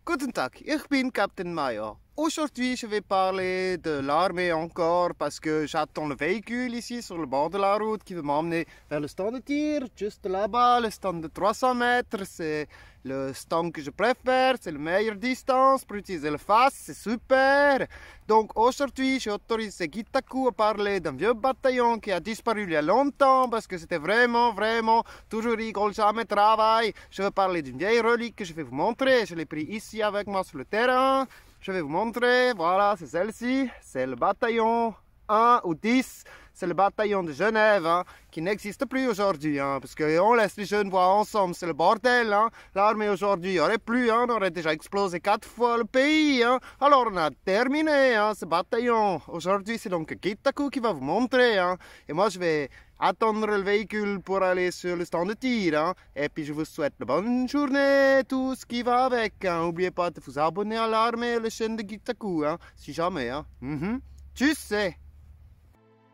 Guten Tag, ich bin Captain Major. Aujourd'hui, je vais parler de l'armée encore parce que j'attends le véhicule ici sur le bord de la route qui veut m'emmener vers le stand de tir, juste là-bas, le stand de 300 mètres. C'est le stand que je préfère, c'est la meilleure distance pour utiliser le face, c'est super. Donc aujourd'hui, j'autorise Gitaku à parler d'un vieux bataillon qui a disparu il y a longtemps parce que c'était vraiment, toujours rigole, jamais travail. Je vais parler d'une vieille relique que je vais vous montrer. Je l'ai pris ici avec moi sur le terrain. Je vais vous montrer, voilà, c'est celle-ci, c'est le bataillon 1 ou 10, c'est le bataillon de Genève, hein, qui n'existe plus aujourd'hui, hein, parce qu'on laisse les jeunes voir ensemble, c'est le bordel, hein. L'armée aujourd'hui, il n'y aurait plus, hein, on aurait déjà explosé 4 fois le pays, hein. Alors on a terminé, hein, ce bataillon. Aujourd'hui, c'est donc Gitaku qui va vous montrer, hein, et moi je vais attendre le véhicule pour aller sur le stand de tir, hein. Et puis je vous souhaite une bonne journée, tout ce qui va avec, hein. N'oubliez pas de vous abonner à l'armée et la chaîne de Gitaku, hein, si jamais, hein. Tchuss.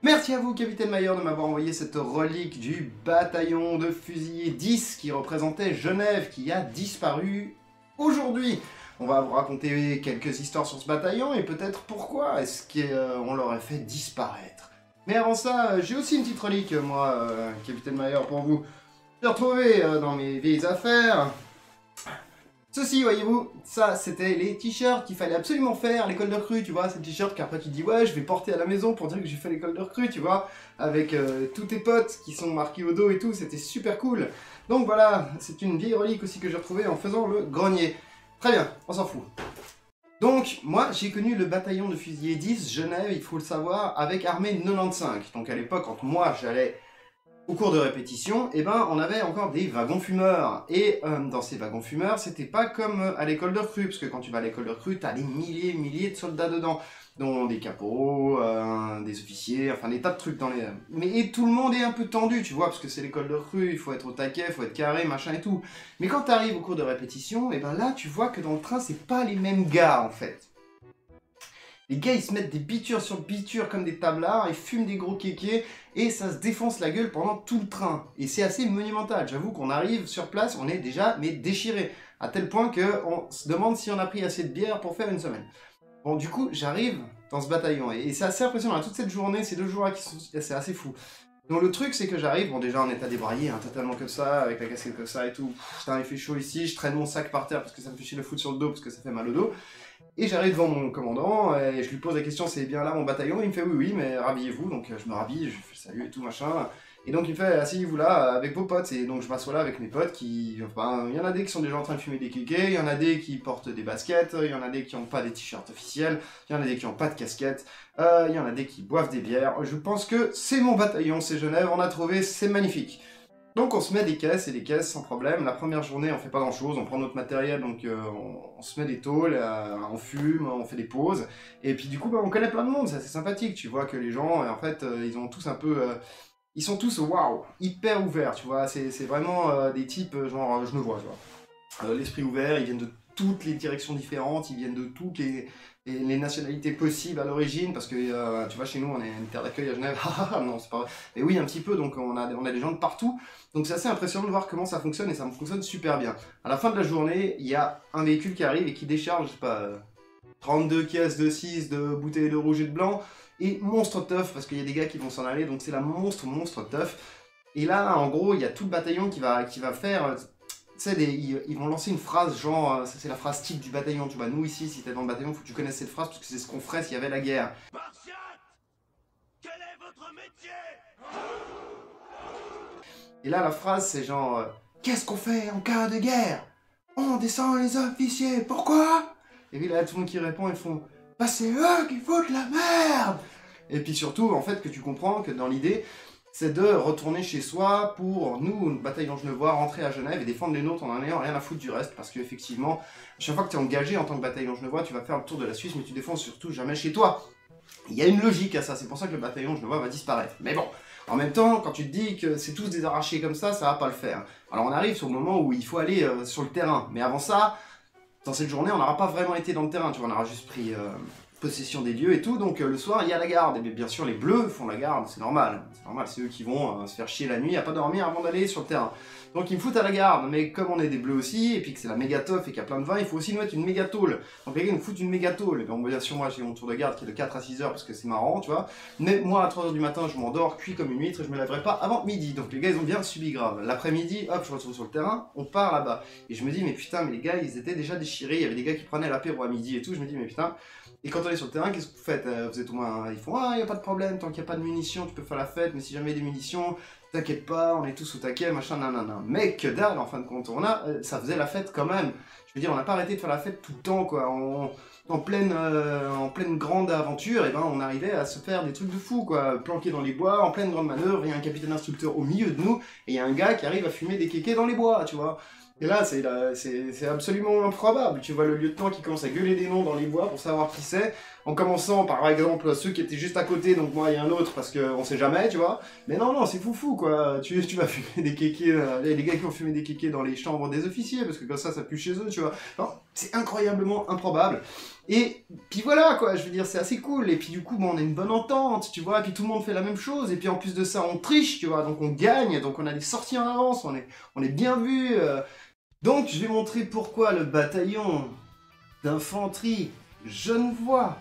Merci à vous, Capitaine Mayer, de m'avoir envoyé cette relique du bataillon de fusiliers 10 qui représentait Genève, qui a disparu aujourd'hui. On va vous raconter quelques histoires sur ce bataillon et peut-être pourquoi est-ce qu'on l'aurait fait disparaître. Mais avant ça, j'ai aussi une petite relique, moi, Capitaine Mayer, pour vous. J'ai retrouvé dans mes vieilles affaires. Ceci, voyez-vous, ça c'était les t-shirts qu'il fallait absolument faire à l'école de recrue, tu vois, ces t-shirts qu'après tu dis ouais je vais porter à la maison pour dire que j'ai fait l'école de recrue, tu vois, avec tous tes potes qui sont marqués au dos et tout, c'était super cool. Donc voilà, c'est une vieille relique aussi que j'ai retrouvée en faisant le grenier. Très bien, on s'en fout. Donc, moi, j'ai connu le bataillon de fusiliers 10, Genève, il faut le savoir, avec armée 95. Donc à l'époque, quand moi j'allais au cours de répétition, eh ben, on avait encore des wagons fumeurs. Et dans ces wagons fumeurs, c'était pas comme à l'école de recrue, parce que quand tu vas à l'école de recrue, t'as des milliers de soldats dedans, dont des caporaux, des officiers, enfin des tas de trucs dans les... Mais tout le monde est un peu tendu, tu vois, parce que c'est l'école de recrue, il faut être au taquet, il faut être carré, machin et tout. Mais quand t'arrives au cours de répétition, eh ben là, tu vois que dans le train, c'est pas les mêmes gars, en fait. Les gars, ils se mettent des bitures sur bitures comme des tablards, ils fument des gros kékés, et ça se défonce la gueule pendant tout le train. Et c'est assez monumental. J'avoue qu'on arrive sur place, on est déjà déchiré. À tel point qu'on se demande si on a pris assez de bière pour faire une semaine. Bon, du coup, j'arrive dans ce bataillon, et c'est assez impressionnant. Toute cette journée, ces 2 jours-là, c'est assez fou. Donc le truc, c'est que j'arrive, bon déjà en état débraillé, hein, totalement comme ça, avec la casquette comme ça et tout. Putain, il fait chaud ici, je traîne mon sac par terre parce que ça me fait chier le foutre sur le dos, parce que ça fait mal au dos. Et j'arrive devant mon commandant, et je lui pose la question, c'est bien là mon bataillon? Il me fait oui, mais rhabillez-vous, donc je me rhabille, je fais salut et tout machin. Et donc il me fait, asseyez-vous là avec vos potes, et donc je m'assois là avec mes potes qui... Enfin, il y en a des qui sont déjà en train de fumer des kékés, il y en a des qui portent des baskets, il y en a des qui n'ont pas des t-shirts officiels, il y en a des qui n'ont pas de casquette, il y en a des qui boivent des bières. Je pense que c'est mon bataillon, c'est Genève, on a trouvé, c'est magnifique. Donc on se met des caisses et des caisses sans problème. La première journée on fait pas grand chose, on prend notre matériel, donc on se met des tôles, on fume, on fait des pauses. Et puis du coup on connaît plein de monde, c'est assez sympathique. Tu vois que les gens en fait ils ont tous un peu... ils sont tous waouh, hyper ouverts, tu vois. C'est vraiment des types genre genevois, tu vois. L'esprit ouvert, ils viennent de toutes les directions différentes, ils viennent de toutes les nationalités possibles à l'origine, parce que tu vois, chez nous on est une terre d'accueil à Genève. Non, c'est pas vrai. Mais oui, un petit peu, donc on a des gens de partout. Donc c'est assez impressionnant de voir comment ça fonctionne, et ça fonctionne super bien. À la fin de la journée, il y a un véhicule qui arrive et qui décharge, je sais pas, 32 caisses de 6, de bouteilles de rouge et de blanc, et monstre teuf, parce qu'il y a des gars qui vont s'en aller, donc c'est la monstre teuf. Et là, en gros, il y a tout le bataillon qui va faire... Tu sais, ils vont lancer une phrase, genre, c'est la phrase type du bataillon, tu vois. Nous, ici, si t'es dans le bataillon, faut que tu connaisses cette phrase, parce que c'est ce qu'on ferait s'il y avait la guerre. Spartiate, quel est votre métier? Et là, la phrase, c'est genre, qu'est-ce qu'on fait en cas de guerre? On descend les officiers, pourquoi? Et puis là, tout le monde qui répond, ils font, bah c'est eux qui foutent la merde! Et puis surtout, en fait, que tu comprends que dans l'idée, c'est de retourner chez soi pour, nous, le bataillon genevois, rentrer à Genève et défendre les nôtres en ayant rien à foutre du reste, parce qu'effectivement, chaque fois que tu es engagé en tant que bataillon genevois, tu vas faire le tour de la Suisse, mais tu défends surtout jamais chez toi. Il y a une logique à ça, c'est pour ça que le bataillon genevois va disparaître. Mais bon, en même temps, quand tu te dis que c'est tous des arrachés comme ça va pas le faire. Alors on arrive sur le moment où il faut aller sur le terrain, mais avant ça, dans cette journée, on n'aura pas vraiment été dans le terrain, tu vois, on aura juste pris possession des lieux et tout, donc le soir il y a la garde, et bien sûr les bleus font la garde, c'est normal, c'est eux qui vont se faire chier la nuit à pas dormir avant d'aller sur le terrain. Donc ils me foutent à la garde, mais comme on est des bleus aussi, et puis que c'est la méga teuf et qu'il y a plein de vin, il faut aussi nous mettre une méga tôle. Donc les gars ils me foutent une méga tôle, et bien bien sûr moi j'ai mon tour de garde qui est de 4 à 6 heures parce que c'est marrant, tu vois, mais moi à 3 heures du matin je m'endors cuit comme une huître et je me lèverai pas avant midi, donc les gars ils ont bien subi grave. L'après-midi, hop je retourne sur le terrain, on part là-bas, et je me dis mais putain mais les gars ils étaient déjà déchirés, il y avait des gars qui prenaient l'apéro à midi et tout, je me dis mais putain. Et quand on est sur le terrain, qu'est-ce que vous faites? Vous êtes au moins... Ils font « Ah, il n'y a pas de problème, tant qu'il n'y a pas de munitions, tu peux faire la fête, mais si jamais il y a des munitions, t'inquiète pas, on est tous au taquet, machin, nanana. » Mais que dalle, en fin de compte, ça faisait la fête quand même. Je veux dire, on n'a pas arrêté de faire la fête tout le temps, quoi. En pleine grande aventure, et ben, on arrivait à se faire des trucs de fou, quoi. Planqués dans les bois, en pleine grande manœuvre, il y a un capitaine instructeur au milieu de nous, et il y a un gars qui arrive à fumer des kékés dans les bois, tu vois. Et là, c'est absolument improbable. Tu vois le lieutenant qui commence à gueuler des noms dans les bois pour savoir qui c'est, en commençant par exemple ceux qui étaient juste à côté, donc moi et un autre, parce qu'on sait jamais, tu vois. Mais non, c'est foufou, quoi. Tu vas fumer des kékés, les gars qui vont fumer des kékés dans les chambres des officiers, parce que comme ça pue chez eux, tu vois. C'est incroyablement improbable. Et puis voilà, quoi, je veux dire, c'est assez cool. Et puis du coup, bon, on a une bonne entente, tu vois, et puis tout le monde fait la même chose. Et puis en plus de ça, on triche, tu vois, donc on gagne, donc on a des sorties en avance, on est bien vu. Donc, je vais montrer pourquoi le bataillon d'infanterie Genevois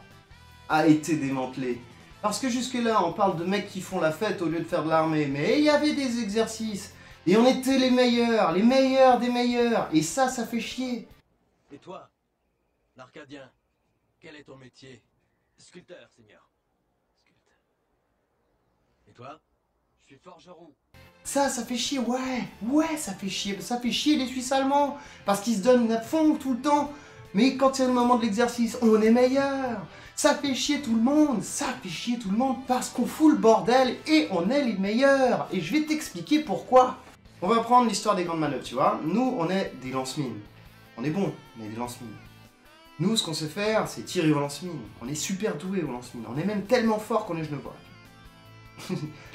a été démantelé. Parce que jusque-là, on parle de mecs qui font la fête au lieu de faire de l'armée. Mais il y avait des exercices. Et on était les meilleurs des meilleurs. Et ça fait chier. Et toi, l'Arcadien, quel est ton métier? Sculpteur, seigneur. Sculpteur. Et toi? Je suis forgeron. Ça fait chier, ouais, ça fait chier les Suisses allemands, parce qu'ils se donnent à fond tout le temps, mais quand c'est le moment de l'exercice, on est meilleur. Ça fait chier tout le monde, parce qu'on fout le bordel et on est les meilleurs, et je vais t'expliquer pourquoi. On va prendre l'histoire des grandes manœuvres, tu vois, nous on est des lance-mines, on est bons, on est des lance-mines. Nous ce qu'on sait faire, c'est tirer aux lance-mines, on est super doués aux lance-mines, on est même tellement fort qu'on est genevois.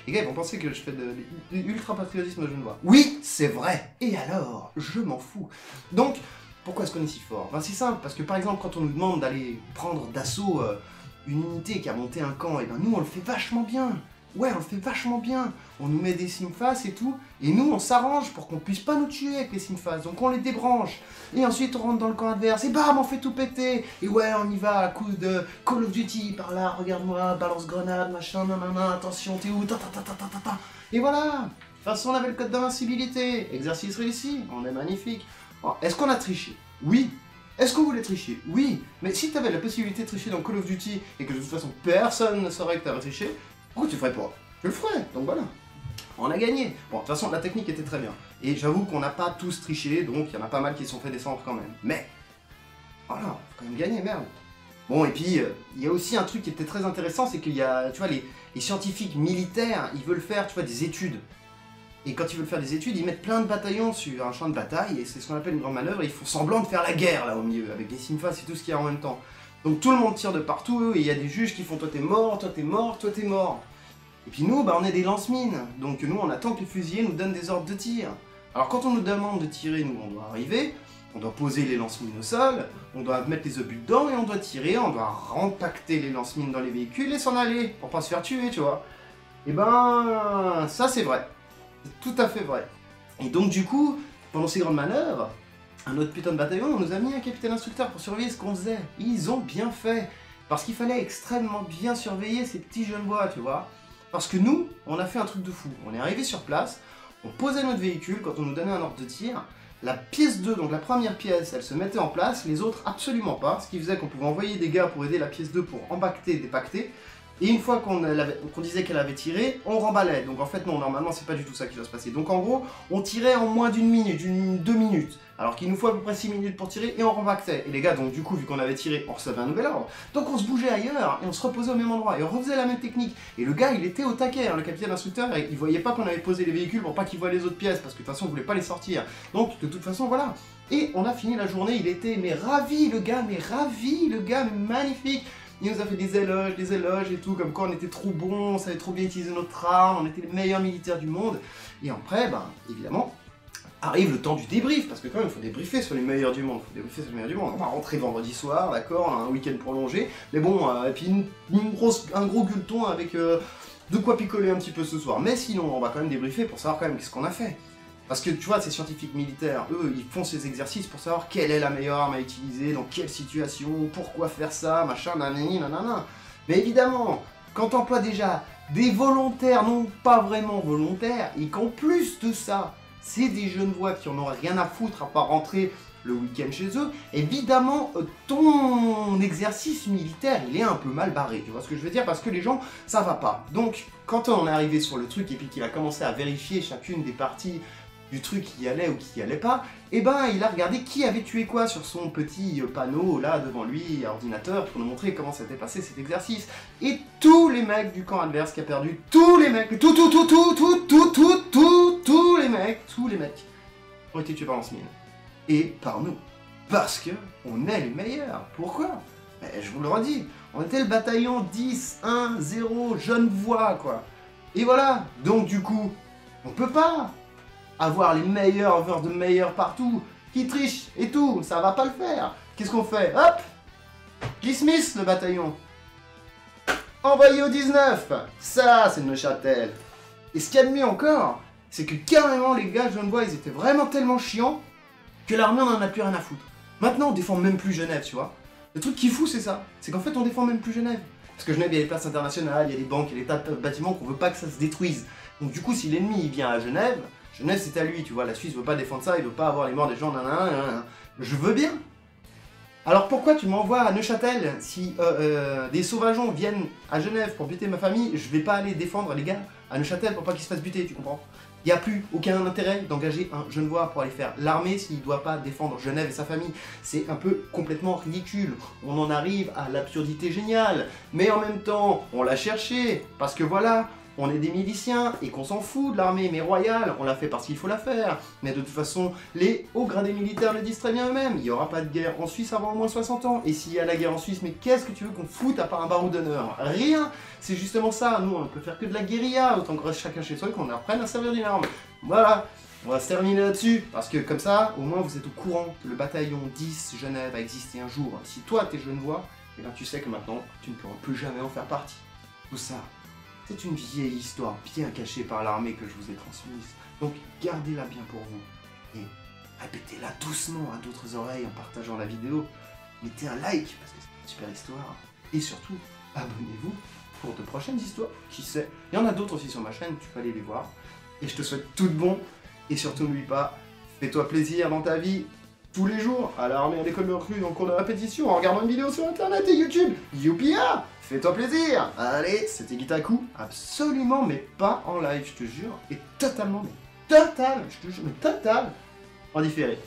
Les gars ils vont penser que je fais de l'ultra-patriotisme genevois. Oui, c'est vrai. Et alors, je m'en fous. Donc, pourquoi est-ce qu'on est si fort? Ben, c'est simple, parce que par exemple, quand on nous demande d'aller prendre d'assaut une unité qui a monté un camp, et ben nous on le fait vachement bien. Ouais, on le fait vachement bien. On nous met des simfas et tout, et nous on s'arrange pour qu'on puisse pas nous tuer avec les simfas, donc on les débranche. Et ensuite on rentre dans le camp adverse, et bam, on fait tout péter. Et ouais, on y va à coup de Call of Duty, par là, regarde-moi, balance grenade, machin, nanana, attention, t'es où, ta. Et voilà. De toute façon, on avait le code d'invincibilité. Exercice réussi, on est magnifique. Est-ce qu'on a triché? Oui. Est-ce qu'on voulait tricher? Oui. Mais si t'avais la possibilité de tricher dans Call of Duty, et que de toute façon personne ne saurait que t'avais triché, pourquoi tu le ferais pas? Je le ferais, donc voilà. On a gagné. Bon, de toute façon, la technique était très bien. Et j'avoue qu'on n'a pas tous triché, donc il y en a pas mal qui se sont fait descendre quand même. Mais, voilà, on a quand même gagné, merde. Bon, et puis, il y a aussi un truc qui était très intéressant, c'est qu'il y a, tu vois, les scientifiques militaires, ils veulent faire, tu vois, des études. Et quand ils veulent faire des études, ils mettent plein de bataillons sur un champ de bataille, et c'est ce qu'on appelle une grande manœuvre, et ils font semblant de faire la guerre, là, au milieu, avec des simfas et tout ce qu'il y a en même temps. Donc tout le monde tire de partout, et il y a des juges qui font « toi t'es mort, toi t'es mort, toi t'es mort ». Et puis nous, bah, on est des lance-mines, donc nous on attend que les fusiliers nous donnent des ordres de tir. Alors quand on nous demande de tirer, nous on doit arriver, on doit poser les lance-mines au sol, on doit mettre les obus dedans et on doit tirer, on doit rempacter les lance-mines dans les véhicules et s'en aller, pour pas se faire tuer, tu vois. Et ben, ça c'est vrai. C'est tout à fait vrai. Et donc du coup, pendant ces grandes manœuvres, un autre putain de bataillon, on nous a mis un capitaine instructeur pour surveiller ce qu'on faisait. Ils ont bien fait. Parce qu'il fallait extrêmement bien surveiller ces petits genevois, tu vois. Parce que nous, on a fait un truc de fou. On est arrivé sur place, on posait notre véhicule quand on nous donnait un ordre de tir. La pièce 2, donc la première pièce, elle se mettait en place, les autres absolument pas. Ce qui faisait qu'on pouvait envoyer des gars pour aider la pièce 2 pour embacter, dépacter. Et une fois qu'on disait qu'elle avait tiré, on remballait. Donc en fait non, normalement c'est pas du tout ça qui doit se passer. Donc en gros, on tirait en moins d'une minute, 2 minutes. Alors qu'il nous faut à peu près 6 minutes pour tirer et on rembactait. Et les gars, donc du coup, vu qu'on avait tiré, on recevait un nouvel ordre. Donc on se bougeait ailleurs et on se reposait au même endroit. Et on refaisait la même technique. Et le gars, il était au taquet, hein, le capitaine instructeur, il voyait pas qu'on avait posé les véhicules pour pas qu'il voit les autres pièces, parce que de toute façon on voulait pas les sortir. Donc de toute façon, voilà. Et on a fini la journée, il était mais ravi le gars, mais magnifique. Il nous a fait des éloges et tout, comme quoi on était trop bons, on savait trop bien utiliser notre arme, on était les meilleurs militaires du monde. Et après, ben, évidemment, arrive le temps du débrief, parce que quand même, il faut débriefer sur les meilleurs du monde. On va rentrer vendredi soir, d'accord, on a un week-end prolongé, mais bon, et puis un gros gueuleton avec de quoi picoler un petit peu ce soir. Mais sinon, on va quand même débriefer pour savoir quand même qu'est-ce qu'on a fait. Parce que tu vois, ces scientifiques militaires, eux, ils font ces exercices pour savoir quelle est la meilleure arme à utiliser, dans quelle situation, pourquoi faire ça, machin, nanani, nanana. Mais évidemment, quand on emploie déjà des volontaires, non pas vraiment volontaires, et qu'en plus de ça, c'est des Genevois qui en ont rien à foutre à part rentrer le week-end chez eux, évidemment, ton exercice militaire, il est un peu mal barré, tu vois ce que je veux dire? Parce que les gens, ça va pas. Donc, quand on est arrivé sur le truc et puis qu'il a commencé à vérifier chacune des parties du truc qui allait ou qui allait pas, et ben il a regardé qui avait tué quoi sur son petit panneau là devant lui, ordinateur, pour nous montrer comment s'était passé cet exercice. Et tous les mecs du camp adverse qui a perdu, tous les mecs, tous les mecs ont été tués par Lance-Mine. Et par nous. Parce que on est les meilleurs. Pourquoi? Je vous le redis, on était le bataillon 10-1-0 Genevois quoi. Et voilà, donc du coup, on peut pas avoir les meilleurs de meilleurs partout, qui trichent et tout, ça va pas le faire. Qu'est-ce qu'on fait? Hop, Smith le bataillon. Envoyé au 19. Ça, c'est Neuchâtel. Et ce qu'il y a de mieux encore, c'est que carrément les gars genevois, ils étaient vraiment tellement chiants que l'armée on en a plus rien à foutre. Maintenant, on défend même plus Genève, tu vois. Le truc qui est fou, c'est ça. C'est qu'en fait, on défend même plus Genève. Parce que Genève, il y a les places internationales, il y a les banques, il y a des tas de bâtiments qu'on veut pas que ça se détruise. Donc du coup, si l'ennemi il vient à Genève, Genève c'est à lui, tu vois, la Suisse veut pas défendre ça, il veut pas avoir les morts des gens, nanana. Je veux bien. Alors pourquoi tu m'envoies à Neuchâtel si des sauvageons viennent à Genève pour buter ma famille, je vais pas aller défendre les gars à Neuchâtel pour pas qu'ils se fassent buter, tu comprends? Il n'y a plus aucun intérêt d'engager un Genevois pour aller faire l'armée s'il ne doit pas défendre Genève et sa famille. C'est un peu complètement ridicule. On en arrive à l'absurdité géniale. Mais en même temps, on l'a cherché. Parce que voilà, on est des miliciens et qu'on s'en fout de l'armée, mais royale. On l'a fait parce qu'il faut la faire. Mais de toute façon, les hauts gradés militaires le disent très bien eux-mêmes. Il n'y aura pas de guerre en Suisse avant au moins 60 ans. Et s'il y a la guerre en Suisse, mais qu'est-ce que tu veux qu'on foute à part un barreau d'honneur? Rien. C'est justement ça. Nous, on ne peut faire que de la guérilla. Autant que reste chacun chez soi et qu'on apprenne à servir d'une arme. Voilà. On va se terminer là-dessus. Parce que comme ça, au moins, vous êtes au courant que le bataillon 10 Genève a existé un jour. Si toi, t'es genevois, eh ben, tu sais que maintenant, tu ne pourras plus jamais en faire partie. Tout ça. C'est une vieille histoire bien cachée par l'armée que je vous ai transmise. Donc gardez-la bien pour vous. Et répétez-la doucement à d'autres oreilles en partageant la vidéo. Mettez un like parce que c'est une super histoire. Et surtout, abonnez-vous pour de prochaines histoires. Qui sait? Il y en a d'autres aussi sur ma chaîne, tu peux aller les voir. Et je te souhaite tout de bon. Et surtout n'oublie pas, fais-toi plaisir dans ta vie. Tous les jours, à l'armée, à l'école de recrue, en cours de répétition, en regardant une vidéo sur internet et YouTube. Youpia! Fais-toi plaisir! Allez, c'était Gitaku, absolument, mais pas en live, je te jure, et totalement, mais total, je te jure, mais total, en différé.